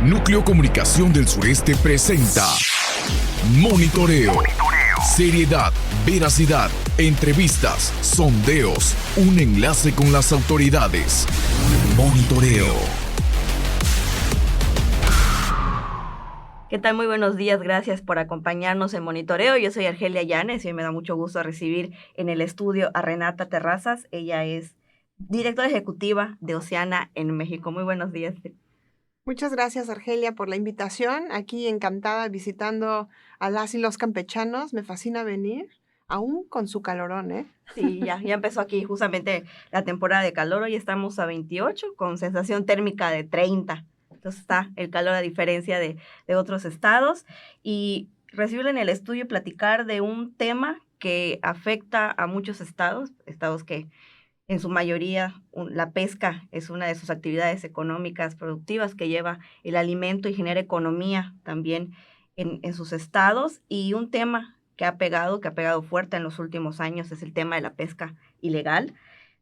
Núcleo Comunicación del Sureste presenta Monitoreo. Seriedad, veracidad, entrevistas, sondeos, un enlace con las autoridades. Monitoreo. ¿Qué tal? Muy buenos días, gracias por acompañarnos en Monitoreo. Yo soy Argelia Llanes y me da mucho gusto recibir en el estudio a Renata Terrazas. Ella es directora ejecutiva de Oceana en México. Muy buenos días. Muchas gracias, Argelia, por la invitación. Aquí encantada visitando a las y los campechanos. Me fascina venir, aún con su calorón, ¿eh? Sí, ya empezó aquí justamente la temporada de calor. Hoy estamos a 28 con sensación térmica de 30. Entonces está el calor a diferencia de otros estados. Y recibirle en el estudio y platicar de un tema que afecta a muchos estados que en su mayoría la pesca es una de sus actividades económicas productivas que lleva el alimento y genera economía también en sus estados. Y un tema que ha pegado fuerte en los últimos años es el tema de la pesca ilegal.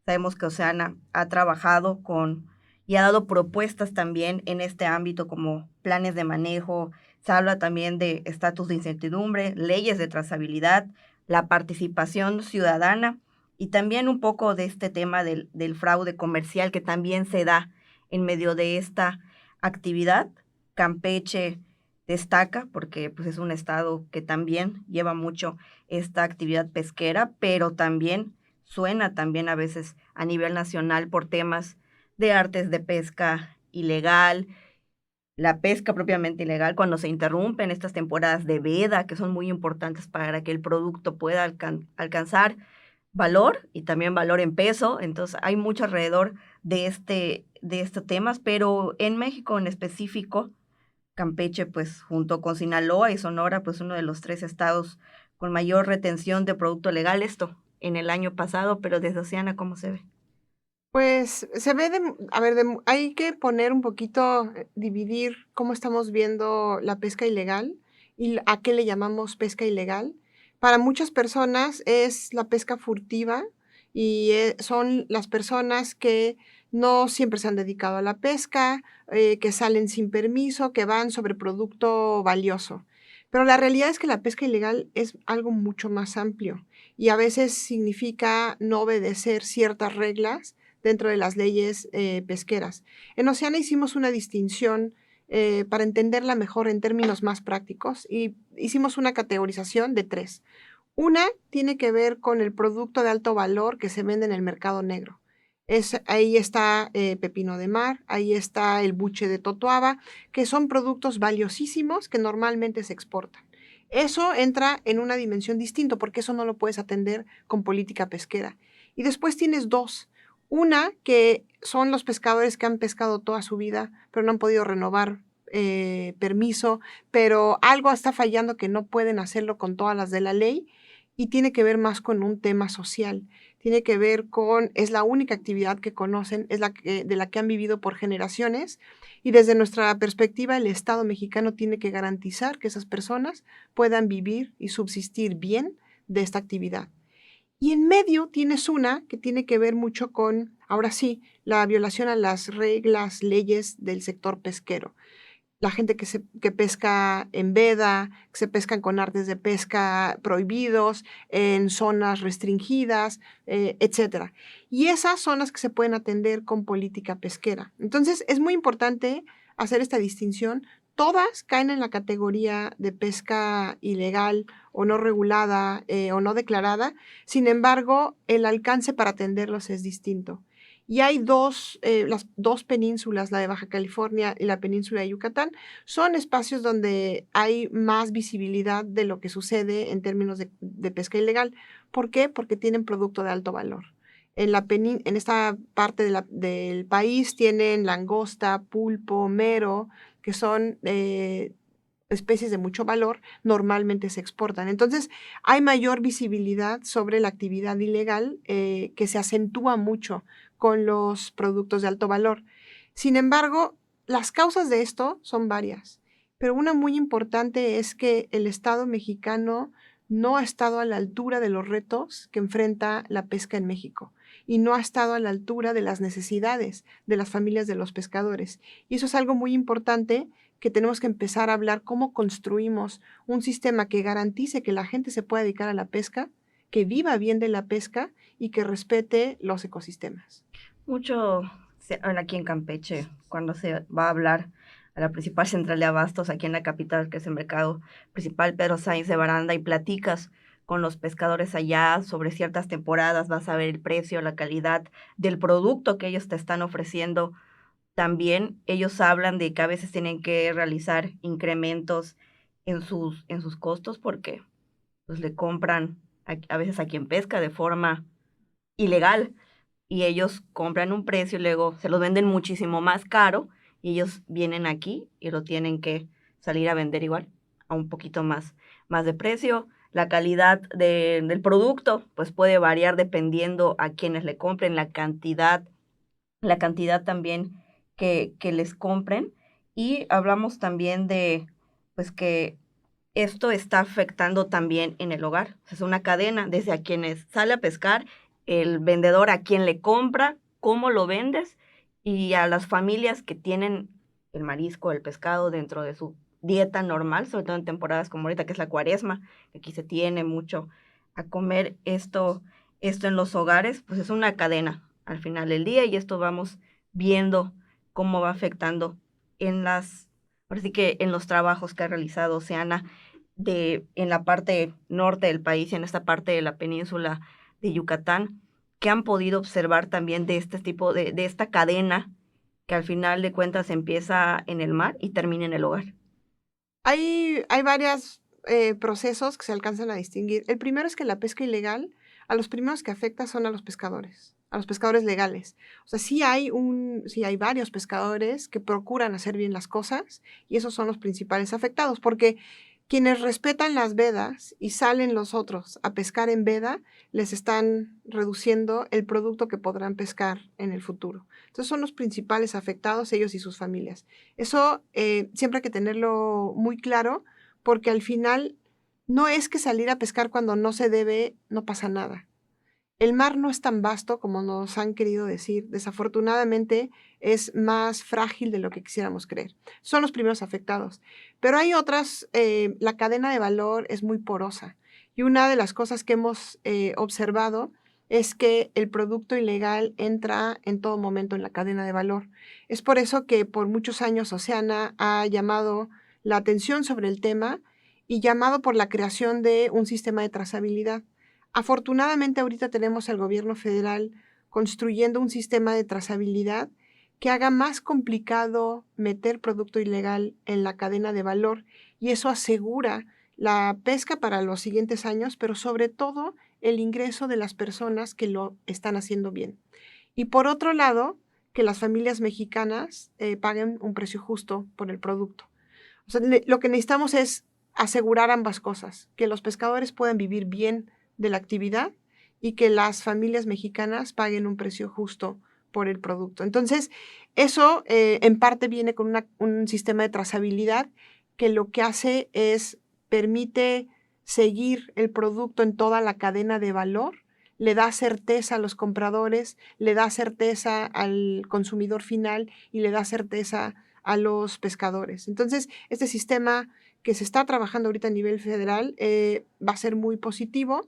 Sabemos que Oceana ha trabajado y ha dado propuestas también en este ámbito como planes de manejo. Se habla también de estatus de incertidumbre, leyes de trazabilidad, la participación ciudadana y también un poco de este tema del fraude comercial que también se da en medio de esta actividad. Campeche destaca porque pues, es un estado que también lleva mucho esta actividad pesquera, pero también suena también a veces a nivel nacional por temas de artes de pesca ilegal, la pesca propiamente ilegal, cuando se interrumpen estas temporadas de veda, que son muy importantes para que el producto pueda alcanzar valor y también valor en peso. Entonces hay mucho alrededor de estos temas, pero en México en específico, Campeche, pues junto con Sinaloa y Sonora, pues uno de los 3 estados con mayor retención de producto legal, esto en el año pasado, pero desde Oceana, ¿cómo se ve? Pues se ve hay que poner un poquito, dividir cómo estamos viendo la pesca ilegal y a qué le llamamos pesca ilegal. Para muchas personas es la pesca furtiva y son las personas que no siempre se han dedicado a la pesca, que salen sin permiso, que van sobre producto valioso. Pero la realidad es que la pesca ilegal es algo mucho más amplio y a veces significa no obedecer ciertas reglas dentro de las leyes pesqueras. En Oceana hicimos una distinción para entenderla mejor en términos más prácticos y hicimos una categorización de 3. Una tiene que ver con el producto de alto valor que se vende en el mercado negro. Ahí está pepino de mar, ahí está el buche de totoaba, que son productos valiosísimos que normalmente se exportan. Eso entra en una dimensión distinta porque eso no lo puedes atender con política pesquera. Y después tienes 2. Una, que son los pescadores que han pescado toda su vida, pero no han podido renovar permiso, pero algo está fallando que no pueden hacerlo con todas las de la ley y tiene que ver más con un tema social. Tiene que ver con, es la única actividad que conocen, es de la que han vivido por generaciones y desde nuestra perspectiva el Estado mexicano tiene que garantizar que esas personas puedan vivir y subsistir bien de esta actividad. Y en medio tienes una que tiene que ver mucho con, ahora sí, la violación a las reglas, leyes del sector pesquero. La gente que pesca en veda, que se pescan con artes de pesca prohibidos, en zonas restringidas, etc. Y esas son las que se pueden atender con política pesquera. Entonces, es muy importante hacer esta distinción. Todas caen en la categoría de pesca ilegal o no regulada o no declarada. Sin embargo, el alcance para atenderlos es distinto. Y hay las 2 penínsulas, la de Baja California y la península de Yucatán, son espacios donde hay más visibilidad de lo que sucede en términos de pesca ilegal. ¿Por qué? Porque tienen producto de alto valor. En esta parte del país tienen langosta, pulpo, mero, que son especies de mucho valor, normalmente se exportan. Entonces, hay mayor visibilidad sobre la actividad ilegal que se acentúa mucho con los productos de alto valor. Sin embargo, las causas de esto son varias, pero una muy importante es que el Estado mexicano no ha estado a la altura de los retos que enfrenta la pesca en México. y no ha estado a la altura de las necesidades de las familias de los pescadores. Y eso es algo muy importante que tenemos que empezar a hablar, cómo construimos un sistema que garantice que la gente se pueda dedicar a la pesca, que viva bien de la pesca y que respete los ecosistemas. Mucho habla aquí en Campeche, cuando se va a hablar a la principal central de abastos aquí en la capital, que es el mercado principal Pedro Sainz de Baranda, y platicas con los pescadores allá sobre ciertas temporadas, vas a ver el precio, la calidad del producto que ellos te están ofreciendo. También ellos hablan de que a veces tienen que realizar incrementos en sus costos porque pues, le compran a veces a quien pesca de forma ilegal y ellos compran un precio y luego se los venden muchísimo más caro y ellos vienen aquí y lo tienen que salir a vender igual a un poquito más de precio. La calidad del producto pues puede variar dependiendo a quienes le compren, la cantidad también que les compren. Y hablamos también de pues que esto está afectando también en el hogar. Es una cadena desde a quienes sale a pescar, el vendedor a quien le compra, cómo lo vendes y a las familias que tienen el marisco, el pescado dentro de su dieta normal, sobre todo en temporadas como ahorita que es la cuaresma, que aquí se tiene mucho a comer esto en los hogares, pues es una cadena al final del día y esto vamos viendo cómo va afectando ahora sí que en los trabajos que ha realizado Oceana en la parte norte del país y en esta parte de la península de Yucatán, que han podido observar también de este tipo de esta cadena que al final de cuentas empieza en el mar y termina en el hogar. Hay varios procesos que se alcanzan a distinguir. El primero es que la pesca ilegal, a los primeros que afecta son a los pescadores legales. O sea, sí hay varios pescadores que procuran hacer bien las cosas y esos son los principales afectados, porque quienes respetan las vedas y salen los otros a pescar en veda, les están reduciendo el producto que podrán pescar en el futuro. Entonces son los principales afectados, ellos y sus familias. Eso siempre hay que tenerlo muy claro, porque al final no es que salir a pescar cuando no se debe, no pasa nada. El mar no es tan vasto como nos han querido decir. Desafortunadamente es más frágil de lo que quisiéramos creer. Son los primeros afectados. Pero hay otras, la cadena de valor es muy porosa. Y una de las cosas que hemos observado es que el producto ilegal entra en todo momento en la cadena de valor. Es por eso que por muchos años Oceana ha llamado la atención sobre el tema y llamado por la creación de un sistema de trazabilidad. Afortunadamente ahorita tenemos al gobierno federal construyendo un sistema de trazabilidad que haga más complicado meter producto ilegal en la cadena de valor y eso asegura la pesca para los siguientes años, pero sobre todo el ingreso de las personas que lo están haciendo bien. Y por otro lado, que las familias mexicanas paguen un precio justo por el producto. O sea, lo que necesitamos es asegurar ambas cosas, que los pescadores puedan vivir bien de la actividad y que las familias mexicanas paguen un precio justo por el producto. Entonces, eso en parte viene con un sistema de trazabilidad que lo que hace es permite seguir el producto en toda la cadena de valor, le da certeza a los compradores, le da certeza al consumidor final y le da certeza a los pescadores. Entonces, este sistema que se está trabajando ahorita a nivel federal va a ser muy positivo.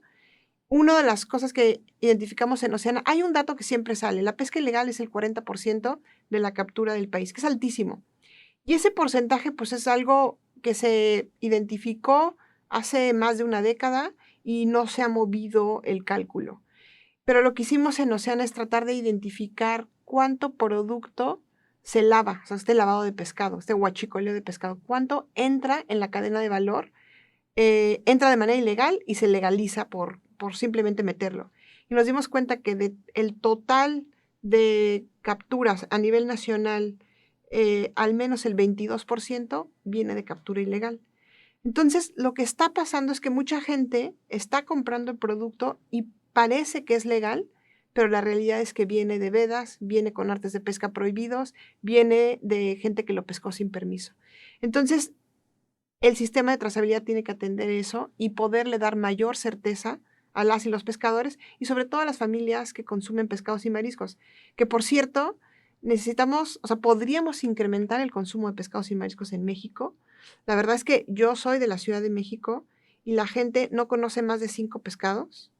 Una de las cosas que identificamos en Oceana, hay un dato que siempre sale, la pesca ilegal es el 40% de la captura del país, que es altísimo. Y ese porcentaje pues es algo que se identificó hace más de una década y no se ha movido el cálculo. Pero lo que hicimos en Oceana es tratar de identificar cuánto producto se lava, o sea, este lavado de pescado, este huachicoleo de pescado, cuánto entra en la cadena de valor, entra de manera ilegal y se legaliza por simplemente meterlo. Y nos dimos cuenta que el total de capturas a nivel nacional, al menos el 22% viene de captura ilegal. Entonces, lo que está pasando es que mucha gente está comprando el producto y parece que es legal, pero la realidad es que viene de vedas, viene con artes de pesca prohibidos, viene de gente que lo pescó sin permiso. Entonces, el sistema de trazabilidad tiene que atender eso y poderle dar mayor certeza a las y los pescadores y sobre todo a las familias que consumen pescados y mariscos, que por cierto, podríamos incrementar el consumo de pescados y mariscos en México. La verdad es que yo soy de la Ciudad de México y la gente no conoce más de 5 pescados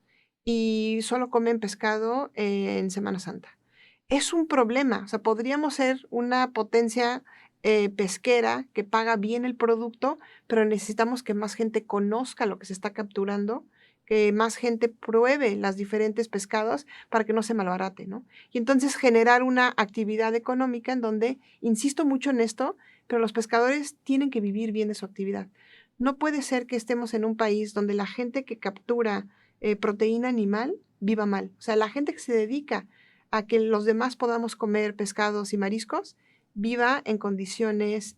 y solo comen pescado en Semana Santa. Es un problema, podríamos ser una potencia pesquera que paga bien el producto, pero necesitamos que más gente conozca lo que se está capturando, que más gente pruebe los diferentes pescados para que no se malbarate, ¿no? Y entonces generar una actividad económica en donde, insisto mucho en esto, pero los pescadores tienen que vivir bien de su actividad. No puede ser que estemos en un país donde la gente que captura proteína animal viva mal. O sea, la gente que se dedica a que los demás podamos comer pescados y mariscos viva en condiciones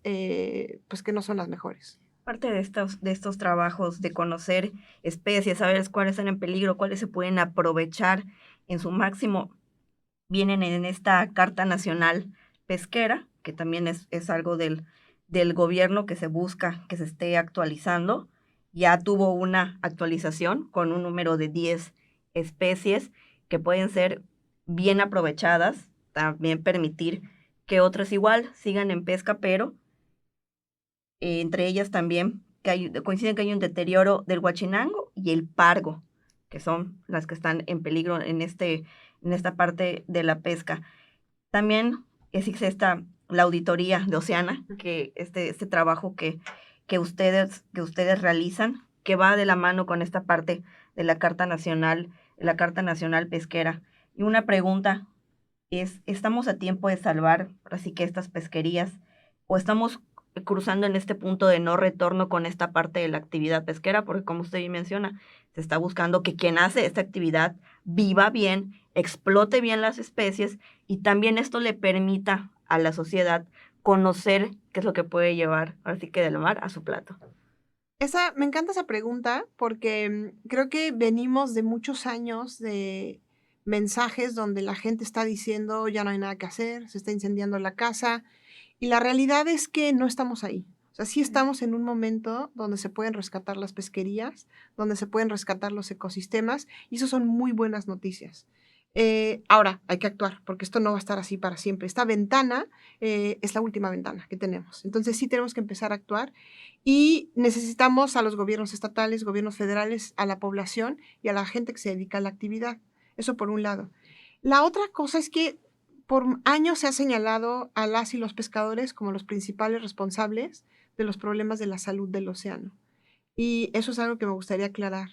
pues que no son las mejores. Parte de estos trabajos de conocer especies, saber cuáles están en peligro, cuáles se pueden aprovechar en su máximo, vienen en esta Carta Nacional Pesquera, que también es algo del gobierno que se busca que se esté actualizando. Ya tuvo una actualización con un número de 10 especies que pueden ser bien aprovechadas, también permitir que otras igual sigan en pesca, pero entre ellas también coinciden que hay un deterioro del huachinango y el pargo, que son las que están en peligro en esta parte de la pesca. También existe la auditoría de Oceana, que este trabajo que ustedes realizan, que va de la mano con esta parte de la Carta Nacional Pesquera. Y una pregunta es, ¿estamos a tiempo de salvar así que estas pesquerías o estamos cruzando en este punto de no retorno con esta parte de la actividad pesquera? Porque como usted bien menciona, se está buscando que quien hace esta actividad viva bien, explote bien las especies y también esto le permita a la sociedad conocer qué es lo que puede llevar, así que del mar a su plato. Me encanta esa pregunta porque creo que venimos de muchos años de mensajes donde la gente está diciendo ya no hay nada que hacer, se está incendiando la casa, y la realidad es que no estamos ahí. O sea, sí estamos en un momento donde se pueden rescatar las pesquerías, donde se pueden rescatar los ecosistemas, y eso son muy buenas noticias. Ahora, hay que actuar, porque esto no va a estar así para siempre. Esta ventana es la última ventana que tenemos. Entonces sí tenemos que empezar a actuar y necesitamos a los gobiernos estatales, gobiernos federales, a la población y a la gente que se dedica a la actividad. Eso por un lado. La otra cosa es que por años se ha señalado a las y los pescadores como los principales responsables de los problemas de la salud del océano. Y eso es algo que me gustaría aclarar.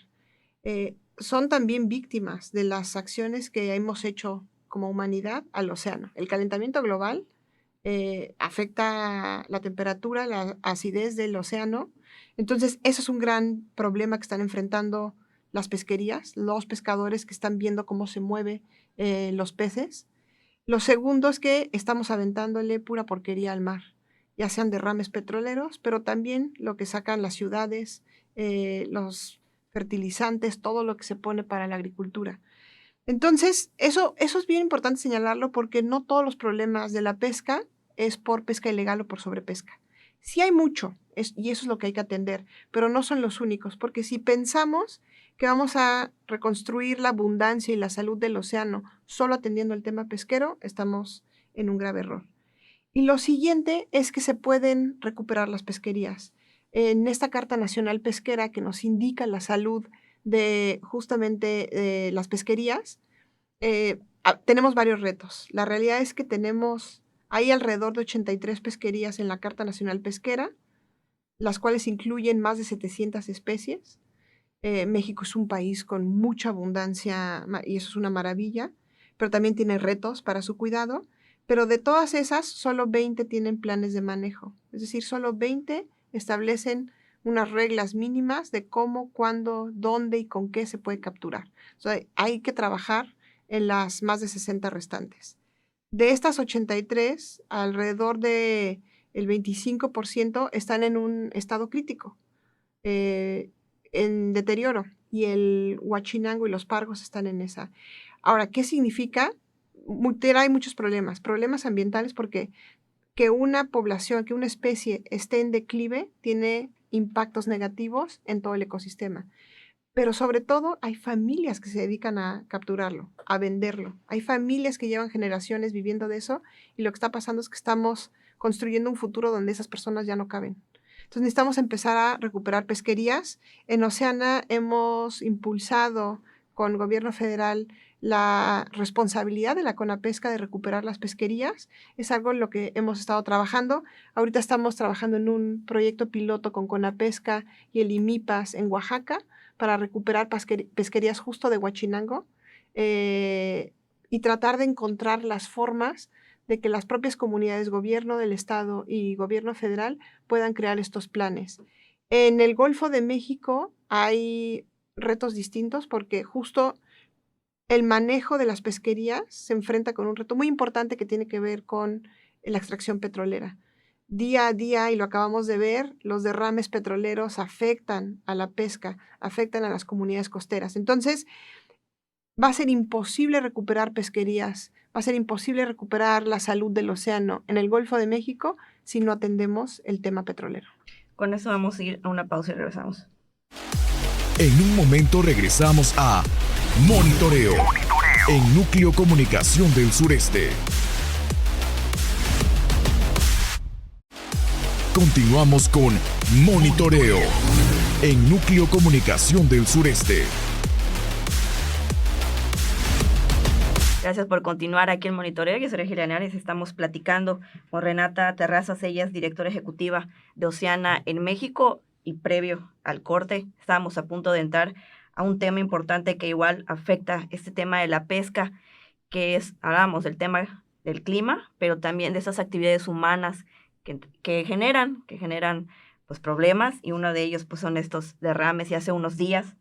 Son también víctimas de las acciones que hemos hecho como humanidad al océano. El calentamiento global afecta la temperatura, la acidez del océano. Entonces, eso es un gran problema que están enfrentando las pesquerías, los pescadores que están viendo cómo se mueven los peces. Lo segundo es que estamos aventándole pura porquería al mar, ya sean derrames petroleros, pero también lo que sacan las ciudades, los fertilizantes, todo lo que se pone para la agricultura. Entonces, eso es bien importante señalarlo porque no todos los problemas de la pesca es por pesca ilegal o por sobrepesca. Sí hay mucho, y eso es lo que hay que atender, pero no son los únicos, porque si pensamos que vamos a reconstruir la abundancia y la salud del océano solo atendiendo el tema pesquero, estamos en un grave error. Y lo siguiente es que se pueden recuperar las pesquerías. En esta Carta Nacional Pesquera que nos indica la salud de justamente las pesquerías, tenemos varios retos. La realidad es que hay alrededor de 83 pesquerías en la Carta Nacional Pesquera, las cuales incluyen más de 700 especies. México es un país con mucha abundancia y eso es una maravilla, pero también tiene retos para su cuidado. Pero de todas esas, solo 20 tienen planes de manejo. Es decir, solo 20 establecen unas reglas mínimas de cómo, cuándo, dónde y con qué se puede capturar. O sea, hay que trabajar en las más de 60 restantes. De estas 83, alrededor del 25% están en un estado crítico, en deterioro, y el huachinango y los pargos están en esa. Ahora, ¿qué significa? Hay muchos problemas ambientales, porque que una población, que una especie esté en declive tiene impactos negativos en todo el ecosistema. pero sobre todo hay familias que se dedican a capturarlo, a venderlo. Hay familias que llevan generaciones viviendo de eso y lo que está pasando es que estamos construyendo un futuro donde esas personas ya no caben. Entonces necesitamos empezar a recuperar pesquerías. En Oceana hemos impulsado con el gobierno federal la responsabilidad de la CONAPESCA de recuperar las pesquerías. Es algo en lo que hemos estado trabajando. Ahorita estamos trabajando en un proyecto piloto con CONAPESCA y el IMIPAS en Oaxaca para recuperar pesquerías justo de Huachinango y tratar de encontrar las formas de que las propias comunidades, gobierno del estado y gobierno federal puedan crear estos planes. En el Golfo de México hay retos distintos porque justo el manejo de las pesquerías se enfrenta con un reto muy importante que tiene que ver con la extracción petrolera. Día a día, y lo acabamos de ver, los derrames petroleros afectan a la pesca, afectan a las comunidades costeras. Entonces, va a ser imposible recuperar pesquerías, va a ser imposible recuperar la salud del océano en el Golfo de México si no atendemos el tema petrolero. Con eso vamos a ir a una pausa y regresamos. En un momento regresamos a Monitoreo, en Núcleo Comunicación del Sureste. Continuamos con Monitoreo, en Núcleo Comunicación del Sureste. Gracias por continuar aquí en Monitoreo. Yo soy Regina Linares. Estamos platicando con Renata Terrazas, ella es directora ejecutiva de Oceana en México. Y previo al corte, estábamos a punto de entrar a un tema importante que igual afecta este tema de la pesca, que es, hablábamos del tema del clima, pero también de esas actividades humanas que generan pues problemas, y uno de ellos pues son estos derrames. Y hace unos días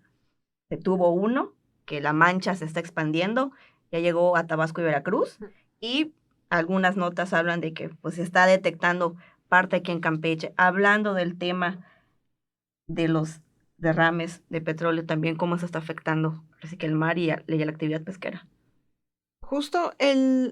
se tuvo uno, que la mancha se está expandiendo, ya llegó a Tabasco y Veracruz, y algunas notas hablan de que pues se está detectando parte aquí en Campeche. Hablando del tema de los derrames de petróleo, también cómo eso está afectando así que el mar y la actividad pesquera. Justo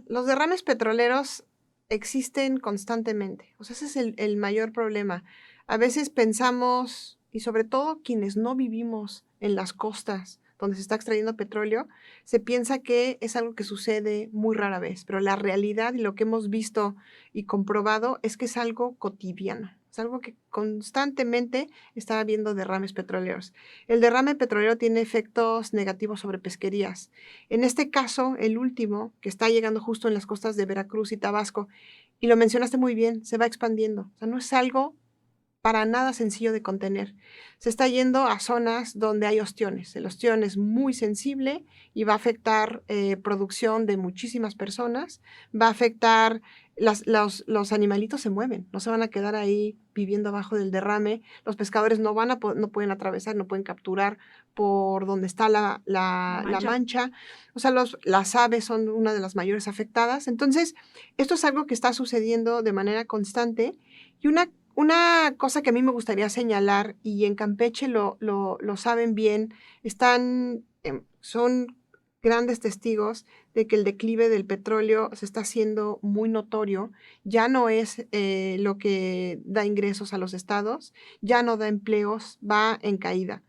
los derrames petroleros existen constantemente. O sea, ese es el mayor problema. A veces pensamos, y sobre todo quienes no vivimos en las costas donde se está extrayendo petróleo, se piensa que es algo que sucede muy rara vez, pero la realidad y lo que hemos visto y comprobado es que es algo cotidiano. Es algo que constantemente está habiendo derrames petroleros. El derrame petrolero tiene efectos negativos sobre pesquerías. En este caso, el último, que está llegando justo en las costas de Veracruz y Tabasco, y lo mencionaste muy bien, se va expandiendo. O sea, no es algo para nada sencillo de contener. Se está yendo a zonas donde hay ostiones. El ostión es muy sensible y va a afectar producción de muchísimas personas, va a afectar, los animalitos se mueven, no se van a quedar ahí viviendo abajo del derrame, los pescadores no pueden atravesar, no pueden capturar por donde está la mancha. O sea, las aves son una de las mayores afectadas. Entonces, esto es algo que está sucediendo de manera constante, y una cosa que a mí me gustaría señalar, y en Campeche lo saben bien, son grandes testigos de que el declive del petróleo se está haciendo muy notorio. Ya no es lo que da ingresos a los estados, ya no da empleos, va en caída.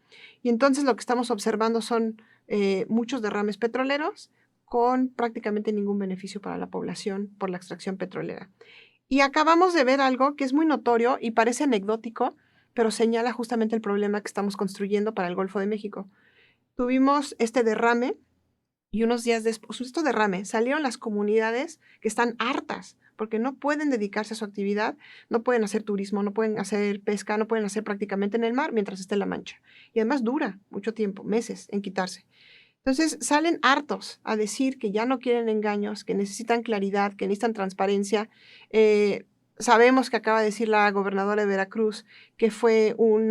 Y entonces lo que estamos observando son muchos derrames petroleros con prácticamente ningún beneficio para la población por la extracción petrolera. Y acabamos de ver algo que es muy notorio y parece anecdótico, pero señala justamente el problema que estamos construyendo para el Golfo de México. Tuvimos este derrame y unos días después, este derrame, salieron las comunidades que están hartas porque no pueden dedicarse a su actividad, no pueden hacer turismo, no pueden hacer pesca, no pueden hacer prácticamente en el mar mientras esté la mancha. Y además dura mucho tiempo, meses en quitarse. Entonces salen hartos a decir que ya no quieren engaños, que necesitan claridad, que necesitan transparencia. Sabemos que acaba de decir la gobernadora de Veracruz que fue un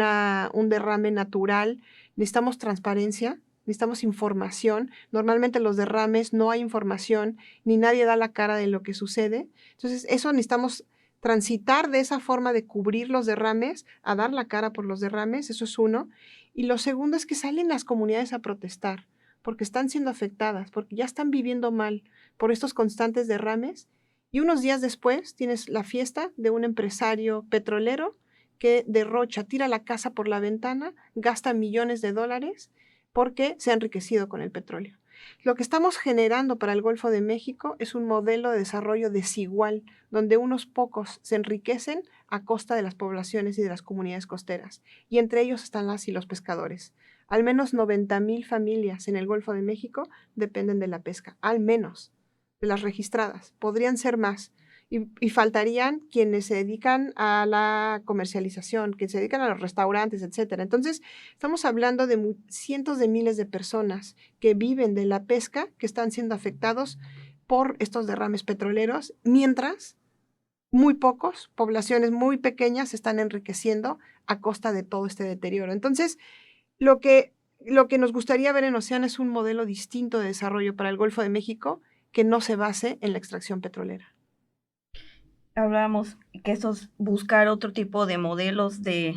derrame natural. Necesitamos transparencia, necesitamos información. Normalmente en los derrames no hay información, ni nadie da la cara de lo que sucede. Entonces eso necesitamos transitar de esa forma de cubrir los derrames a dar la cara por los derrames, eso es uno. Y lo segundo es que salen las comunidades a protestar, porque están siendo afectadas, porque ya están viviendo mal por estos constantes derrames. Y unos días después tienes la fiesta de un empresario petrolero que derrocha, tira la casa por la ventana, gasta millones de dólares porque se ha enriquecido con el petróleo. Lo que estamos generando para el Golfo de México es un modelo de desarrollo desigual, donde unos pocos se enriquecen a costa de las poblaciones y de las comunidades costeras, y entre ellos están las y los pescadores. Al menos 90,000 familias en el Golfo de México dependen de la pesca, al menos de las registradas. Podrían ser más. Y faltarían quienes se dedican a la comercialización, quienes se dedican a los restaurantes, etcétera. Entonces, estamos hablando de cientos de miles de personas que viven de la pesca, que están siendo afectados por estos derrames petroleros, mientras muy pocos, poblaciones muy pequeñas, se están enriqueciendo a costa de todo este deterioro. Entonces, lo que nos gustaría ver en Oceana es un modelo distinto de desarrollo para el Golfo de México que no se base en la extracción petrolera. Hablábamos que eso es buscar otro tipo de modelos de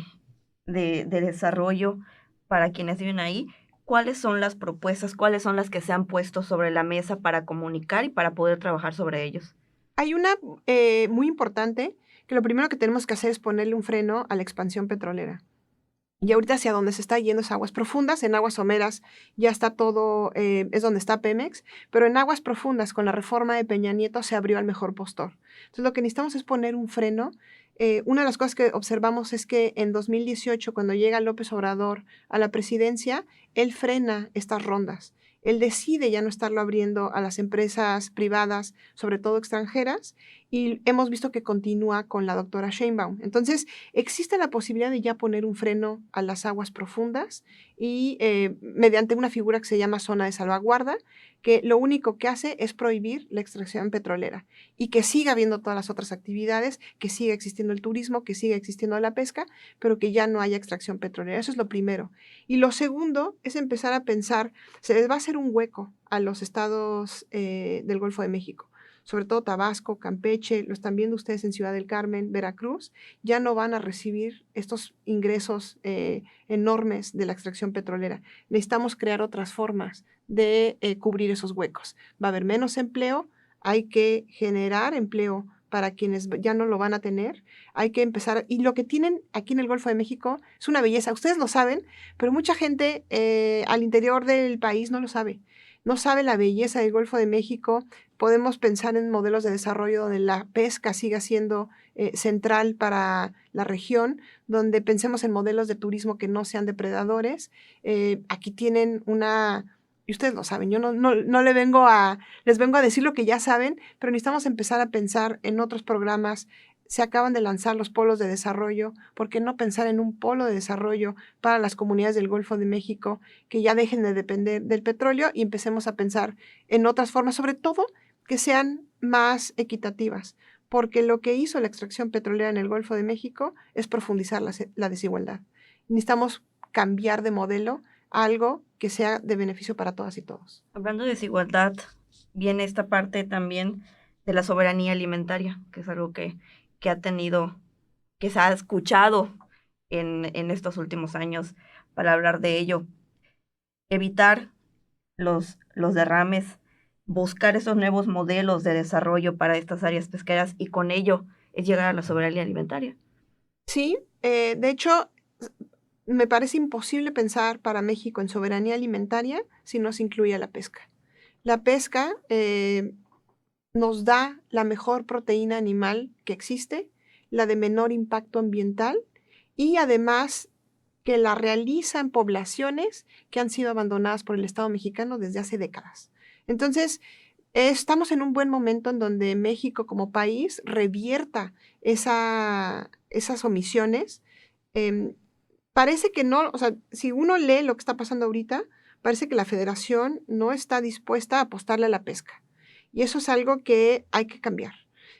desarrollo para quienes viven ahí. ¿Cuáles son las propuestas? ¿Cuáles son las que se han puesto sobre la mesa para comunicar y para poder trabajar sobre ellos? Hay una muy importante, que lo primero que tenemos que hacer es ponerle un freno a la expansión petrolera. Y ahorita hacia donde se está yendo es aguas profundas. En aguas someras ya está todo, es donde está Pemex, pero en aguas profundas con la reforma de Peña Nieto se abrió al mejor postor. Entonces lo que necesitamos es poner un freno. Una de las cosas que observamos es que en 2018, cuando llega López Obrador a la presidencia, él frena estas rondas. Él decide ya no estarlo abriendo a las empresas privadas, sobre todo extranjeras, y hemos visto que continúa con la doctora Sheinbaum. Entonces, existe la posibilidad de ya poner un freno a las aguas profundas y mediante una figura que se llama zona de salvaguarda, que lo único que hace es prohibir la extracción petrolera y que siga habiendo todas las otras actividades, que siga existiendo el turismo, que siga existiendo la pesca, pero que ya no haya extracción petrolera. Eso es lo primero. Y lo segundo es empezar a pensar, se les va a hacer un hueco a los estados del Golfo de México, sobre todo Tabasco, Campeche, lo están viendo ustedes en Ciudad del Carmen, Veracruz, ya no van a recibir estos ingresos enormes de la extracción petrolera. Necesitamos crear otras formas de cubrir esos huecos. Va a haber menos empleo, hay que generar empleo para quienes ya no lo van a tener, hay que empezar, y lo que tienen aquí en el Golfo de México es una belleza, ustedes lo saben, pero mucha gente al interior del país no lo sabe. No sabe la belleza del Golfo de México. Podemos pensar en modelos de desarrollo donde la pesca siga siendo central para la región, donde pensemos en modelos de turismo que no sean depredadores. Aquí tienen y ustedes lo saben, yo no les vengo a decir lo que ya saben, pero necesitamos empezar a pensar en otros programas. Se acaban de lanzar los polos de desarrollo. ¿Por qué no pensar en un polo de desarrollo para las comunidades del Golfo de México que ya dejen de depender del petróleo y empecemos a pensar en otras formas, sobre todo que sean más equitativas? Porque lo que hizo la extracción petrolera en el Golfo de México es profundizar la desigualdad. Necesitamos cambiar de modelo a algo que sea de beneficio para todas y todos. Hablando de desigualdad, viene esta parte también de la soberanía alimentaria, que es algo que se ha escuchado en estos últimos años para hablar de ello. Evitar los derrames, buscar esos nuevos modelos de desarrollo para estas áreas pesqueras y con ello es llegar a la soberanía alimentaria. Sí, de hecho, me parece imposible pensar para México en soberanía alimentaria si no se incluye a la pesca. La pesca nos da la mejor proteína animal que existe, la de menor impacto ambiental y además que la realizan poblaciones que han sido abandonadas por el Estado mexicano desde hace décadas. Entonces, estamos en un buen momento en donde México como país revierta esas omisiones. Parece que no, o sea, si uno lee lo que está pasando ahorita, parece que la Federación no está dispuesta a apostarle a la pesca. Y eso es algo que hay que cambiar.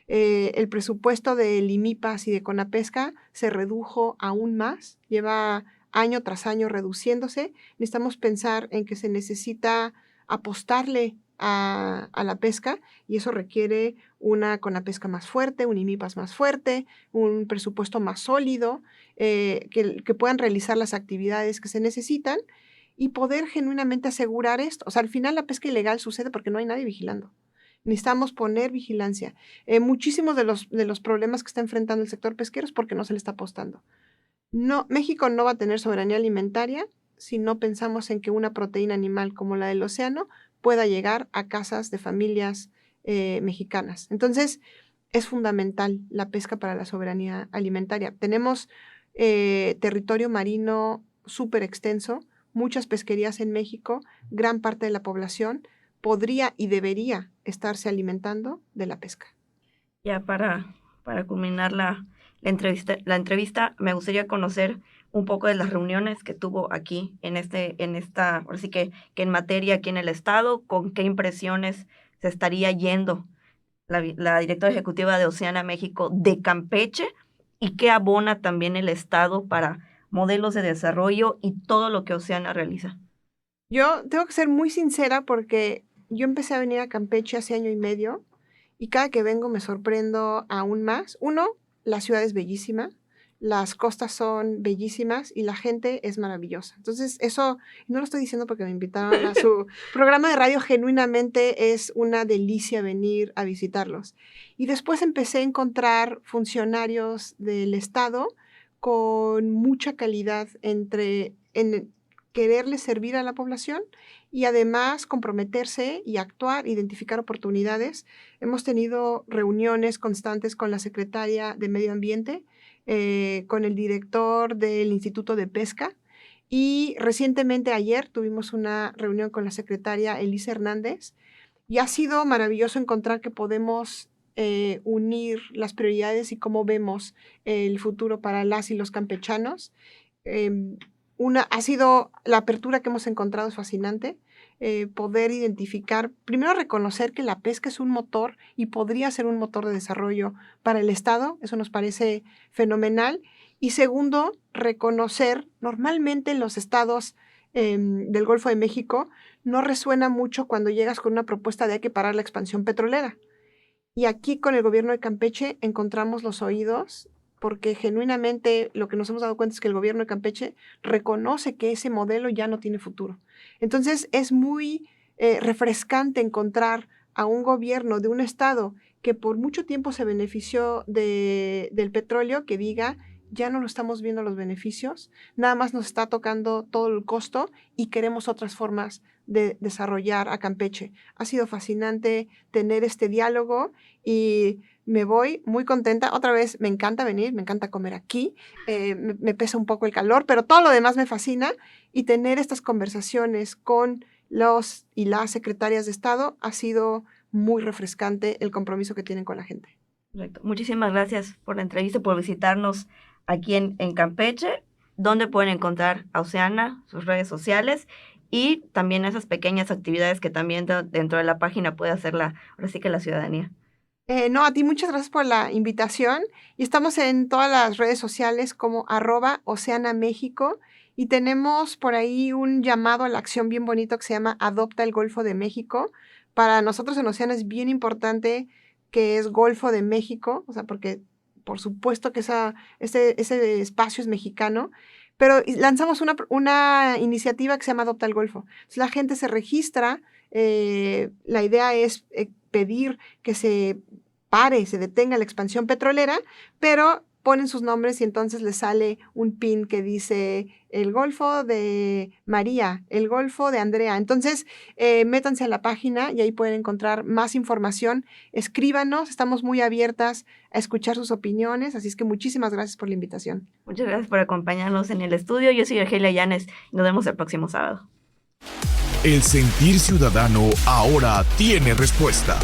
El presupuesto del IMIPAS y de CONAPESCA se redujo aún más, lleva año tras año reduciéndose. Necesitamos pensar en que se necesita apostarle a la pesca y eso requiere una CONAPESCA más fuerte, un IMIPAS más fuerte, un presupuesto más sólido, que puedan realizar las actividades que se necesitan y poder genuinamente asegurar esto. O sea, al final la pesca ilegal sucede porque no hay nadie vigilando. Necesitamos poner vigilancia. Muchísimos de los problemas que está enfrentando el sector pesquero es porque no se le está apostando. No, México no va a tener soberanía alimentaria si no pensamos en que una proteína animal como la del océano pueda llegar a casas de familias mexicanas. Entonces, es fundamental la pesca para la soberanía alimentaria. Tenemos territorio marino súper extenso, muchas pesquerías en México, gran parte de la población podría y debería estarse alimentando de la pesca. Ya para culminar la entrevista, me gustaría conocer un poco de las reuniones que tuvo aquí ahora sí que en materia aquí en el estado, con qué impresiones se estaría yendo la directora ejecutiva de Oceana México de Campeche y qué abona también el estado para modelos de desarrollo y todo lo que Oceana realiza. Yo tengo que ser muy sincera porque yo empecé a venir a Campeche hace 1 año y medio y cada que vengo me sorprendo aún más. Uno, la ciudad es bellísima, las costas son bellísimas y la gente es maravillosa. Entonces, eso no lo estoy diciendo porque me invitaron a su programa de radio, genuinamente es una delicia venir a visitarlos. Y después empecé a encontrar funcionarios del Estado con mucha calidad en quererle servir a la población y además comprometerse y actuar, identificar oportunidades. Hemos tenido reuniones constantes con la secretaria de Medio Ambiente, con el director del Instituto de Pesca y recientemente ayer tuvimos una reunión con la secretaria Elisa Hernández y ha sido maravilloso encontrar que podemos unir las prioridades y cómo vemos el futuro para las y los campechanos. Ha sido la apertura que hemos encontrado es fascinante, poder identificar, primero reconocer que la pesca es un motor y podría ser un motor de desarrollo para el Estado, eso nos parece fenomenal, y segundo, reconocer, normalmente en los estados del Golfo de México no resuena mucho cuando llegas con una propuesta de hay que parar la expansión petrolera, y aquí con el gobierno de Campeche encontramos los oídos porque genuinamente lo que nos hemos dado cuenta es que el gobierno de Campeche reconoce que ese modelo ya no tiene futuro. Entonces es muy refrescante encontrar a un gobierno de un estado que por mucho tiempo se benefició del petróleo, que diga, ya no lo estamos viendo los beneficios, nada más nos está tocando todo el costo y queremos otras formas de desarrollar a Campeche. Ha sido fascinante tener este diálogo y me voy muy contenta. Otra vez, me encanta venir, me encanta comer aquí, me pesa un poco el calor, pero todo lo demás me fascina y tener estas conversaciones con los y las secretarias de Estado ha sido muy refrescante el compromiso que tienen con la gente. Correcto. Muchísimas gracias por la entrevista, por visitarnos aquí en Campeche, donde pueden encontrar a Oceana, sus redes sociales y también esas pequeñas actividades que también dentro de la página puede hacer ahora sí que la ciudadanía. No, a ti muchas gracias por la invitación y estamos en todas las redes sociales como @OceanaMéxico y tenemos por ahí un llamado a la acción bien bonito que se llama Adopta el Golfo de México. Para nosotros en Oceana es bien importante que es Golfo de México, o sea, porque por supuesto que ese espacio es mexicano, pero lanzamos una iniciativa que se llama Adopta el Golfo. Entonces la gente se registra, la idea es pedir que se detenga la expansión petrolera, pero ponen sus nombres y entonces les sale un pin que dice el Golfo de María, el Golfo de Andrea. Entonces, métanse a la página y ahí pueden encontrar más información. Escríbanos, estamos muy abiertas a escuchar sus opiniones, así es que muchísimas gracias por la invitación. Muchas gracias por acompañarnos en el estudio. Yo soy Argelia Llanes y nos vemos el próximo sábado. El sentir ciudadano ahora tiene respuesta.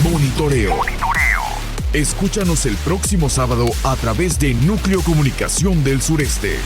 Monitoreo. Escúchanos el próximo sábado a través de Núcleo Comunicación del Sureste.